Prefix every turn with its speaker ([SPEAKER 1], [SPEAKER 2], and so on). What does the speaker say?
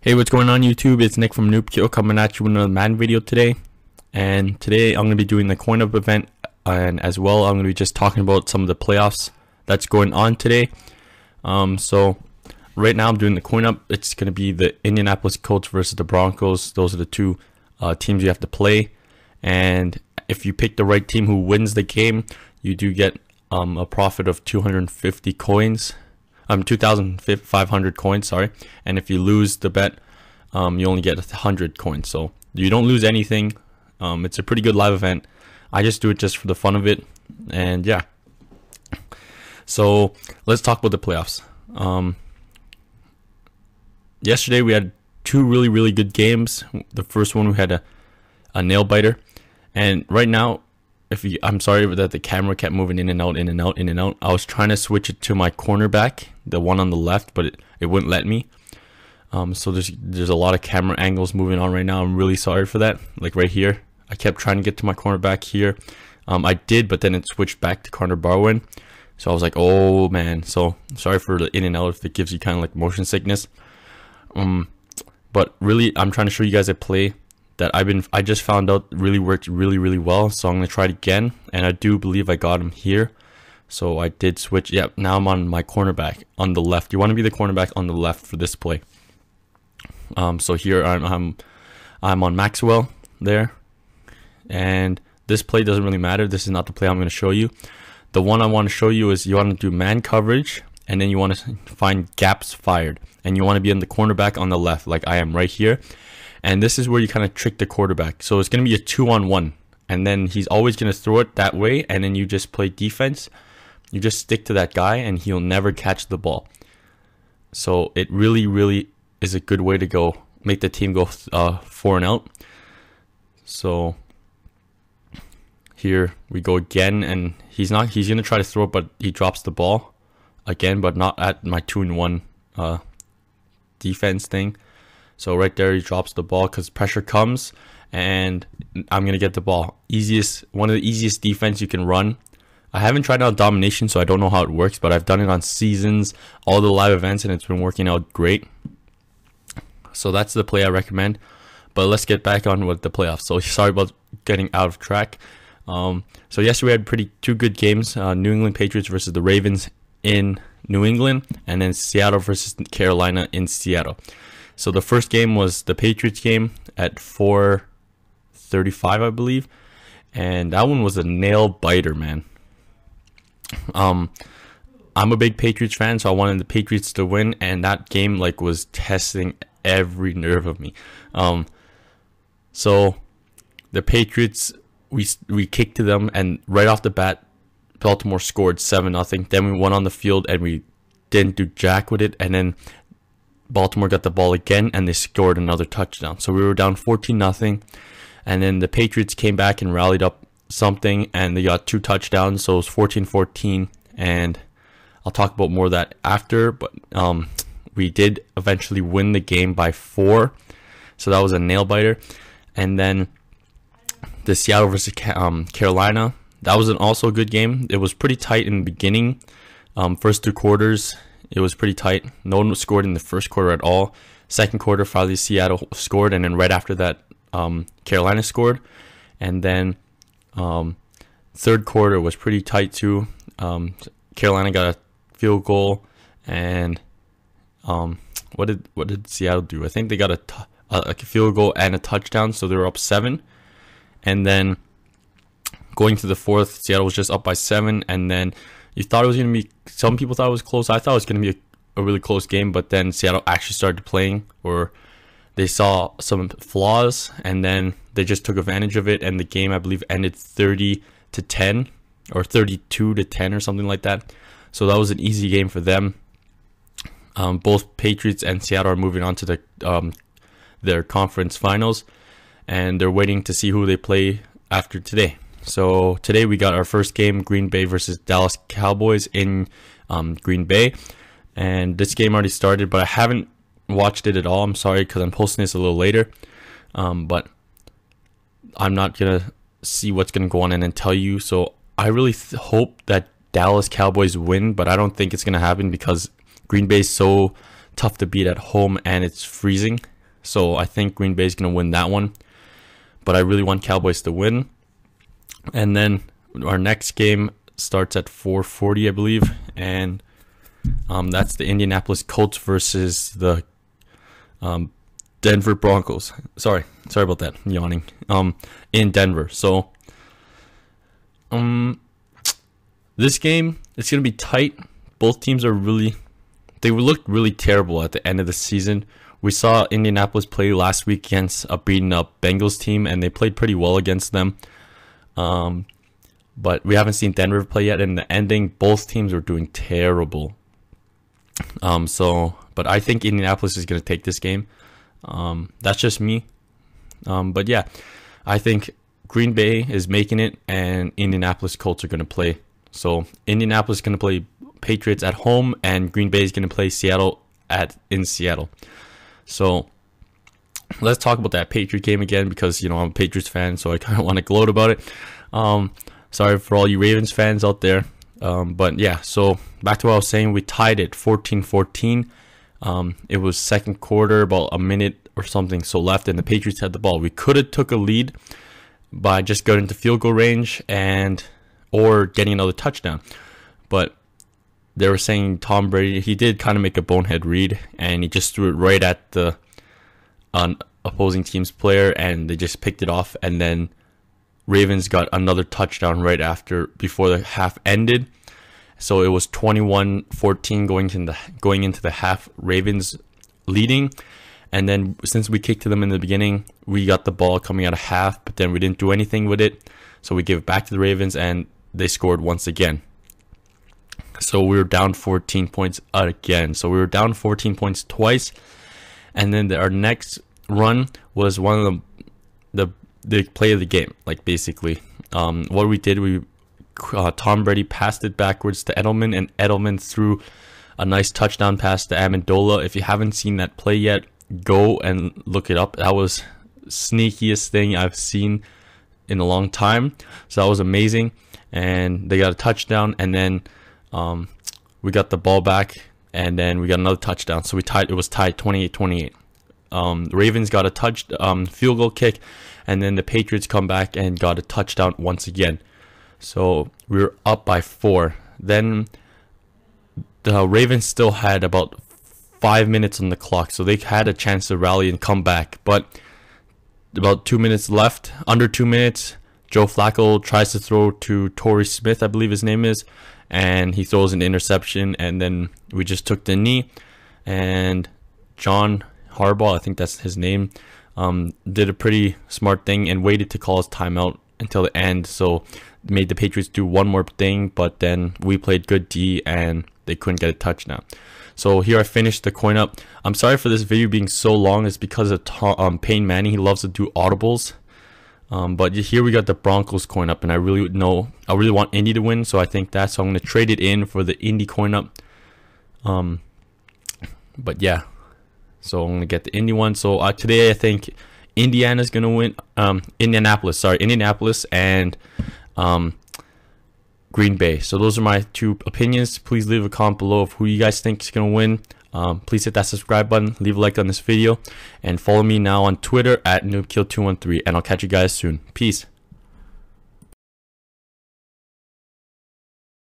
[SPEAKER 1] Hey, what's going on YouTube? It's Nick from Noobkill coming at you with another Madden video today. And today I'm going to be doing the coin up event, and as well I'm going to be just talking about some of the playoffs that's going on today. So right now I'm doing the coin up. It's going to be the Indianapolis Colts versus the Broncos. Those are the two teams you have to play. And if you pick the right team who wins the game, you do get a profit of 250 coins. 2,500 coins, sorry. And if you lose the bet, you only get 100 coins. So you don't lose anything. It's a pretty good live event. I just do it just for the fun of it. And yeah. So let's talk about the playoffs. Yesterday we had two really good games. The first one we had a nail biter. And right now, I'm sorry that the camera kept moving in and out. I was trying to switch it to my cornerback, the one on the left, but it wouldn't let me. So there's a lot of camera angles moving on right now. I'm really sorry for that. Like right here, I kept trying to get to my cornerback here. I did, but then it switched back to Connor Barwin. So I was like, oh man. So sorry for the in and out if it gives you kind of like motion sickness. But really, I'm trying to show you guys a play that I just found out really worked really well. So I'm gonna try it again, and I do believe I got him here. So I did switch. Yep, now I'm on my cornerback on the left. You want to be the cornerback on the left for this play. So here I'm on Maxwell there, and this play doesn't really matter. This is not the play I'm going to show you. The one I want to show you is you want to do man coverage, and then you want to find gaps fired, and you want to be in the cornerback on the left, like I am right here. And this is where you kind of trick the quarterback. So it's going to be a 2-on-1, and then he's always going to throw it that way, and then you just play defense. You just stick to that guy, and he'll never catch the ball. So it really is a good way to go. Make the team go 4 and out. So here we go again, and he's going to try to throw it, but he drops the ball again, but not at my 2-and-1 defense thing. So right there, he drops the ball because pressure comes, and I'm going to get the ball. One of the easiest defense you can run. I haven't tried out domination, so I don't know how it works, but I've done it on seasons, all the live events, and it's been working out great. So that's the play I recommend. But let's get back on with the playoffs. So sorry about getting out of track. So yesterday we had two good games. New England Patriots versus the Ravens in New England, and then Seattle versus Carolina in Seattle. So the first game was the Patriots game at 4:35, I believe. And that one was a nail biter, man. I'm a big Patriots fan, so I wanted the Patriots to win, and that game was testing every nerve of me. So the Patriots, we kicked to them, and right off the bat, Baltimore scored 7-0. Then we went on the field and we didn't do jack with it, and then Baltimore got the ball again, and they scored another touchdown. So we were down 14-0, and then the Patriots came back and rallied up something, and they got 2 touchdowns, so it was 14-14, and I'll talk about more of that after, but we did eventually win the game by 4, so that was a nail-biter. And then the Seattle versus Carolina, that was also a good game. It was pretty tight in the beginning. First 2 quarters, it was pretty tight. No one scored in the first quarter at all. Second quarter, finally Seattle scored, and then right after that, Carolina scored. And then third quarter was pretty tight too. Carolina got a field goal, and what did Seattle do? I think they got a field goal and a touchdown, so they were up 7. And then going to the fourth, Seattle was just up by 7, and then you thought it was going to be, some people thought it was close. I thought it was going to be a really close game, but then Seattle actually started playing, or they saw some flaws, and then they just took advantage of it, and the game, I believe, ended 30-10 or 32-10 or something like that. So that was an easy game for them. Both Patriots and Seattle are moving on to their conference finals, and they're waiting to see who they play after today. So today we got our first game, Green Bay versus Dallas Cowboys in Green Bay. And this game already started, but I haven't watched it at all. I'm sorry, because I'm posting this a little later. But I'm not going to see what's going to go on and then tell you. So I really hope that Dallas Cowboys win, but I don't think it's going to happen because Green Bay is so tough to beat at home, and it's freezing. So I think Green Bay is going to win that one. But I really want Cowboys to win. And then our next game starts at 4:40, I believe. And that's the Indianapolis Colts versus the Denver Broncos. Sorry about that. I'm yawning. In Denver. So this game, it's going to be tight. Both teams they looked really terrible at the end of the season. We saw Indianapolis play last week against a beaten up Bengals team, and they played pretty well against them. But we haven't seen Denver play yet. In the ending, both teams were doing terrible. But I think Indianapolis is going to take this game. That's just me. But yeah, I think Green Bay is making it, and Indianapolis Colts are going to play. So Indianapolis is going to play Patriots at home, and Green Bay is going to play Seattle in Seattle. So let's talk about that Patriot game again, because I'm a Patriots fan, so I kind of want to gloat about it. Sorry for all you Ravens fans out there. But yeah, so back to what I was saying, we tied it 14-14. It was second quarter, about a minute or something so left, and the Patriots had the ball. We could have took a lead by just going into field goal range or getting another touchdown. But they were saying Tom Brady, he did kind of make a bonehead read, and he just threw it right at the opposing team's player, and they just picked it off. And then Ravens got another touchdown right before the half ended. So it was 21-14 going into the half, Ravens leading. And then since we kicked to them in the beginning, we got the ball coming out of half, but then we didn't do anything with it. So we gave it back to the Ravens, and they scored once again. So we were down 14 points again. So we were down 14 points twice. And then our next run was one of the play of the game. Like basically, what we did, Tom Brady passed it backwards to Edelman, and Edelman threw a nice touchdown pass to Amendola. If you haven't seen that play yet, go and look it up. That was sneakiest thing I've seen in a long time. So that was amazing. And they got a touchdown, and then we got the ball back, and then we got another touchdown. So it was tied 28-28. The Ravens got a field goal kick, and then the Patriots come back and got a touchdown once again. So we were up by 4. Then the Ravens still had about 5 minutes on the clock, so they had a chance to rally and come back. But about 2 minutes left, under 2 minutes, Joe Flacco tries to throw to Torrey Smith, I believe his name is, and he throws an interception, and then we just took the knee, and John Harbaugh, I think that's his name, did a pretty smart thing and waited to call his timeout until the end, so made the Patriots do one more thing, but then we played good D, and they couldn't get a touchdown. So here I finished the coin up. I'm sorry for this video being so long. It's because of Peyton Manning. He loves to do audibles. But here we got the Broncos coin up, and I really want Indy to win, so I think that. So I'm going to trade it in for the Indy coin up. But yeah, so I'm going to get the Indy one. So today I think Indiana's going to win. Indianapolis and Green Bay. So those are my two opinions. Please leave a comment below of who you guys think is going to win. Please hit that subscribe button, leave a like on this video, and follow me now on Twitter at NoobKill213, and I'll catch you guys soon. Peace.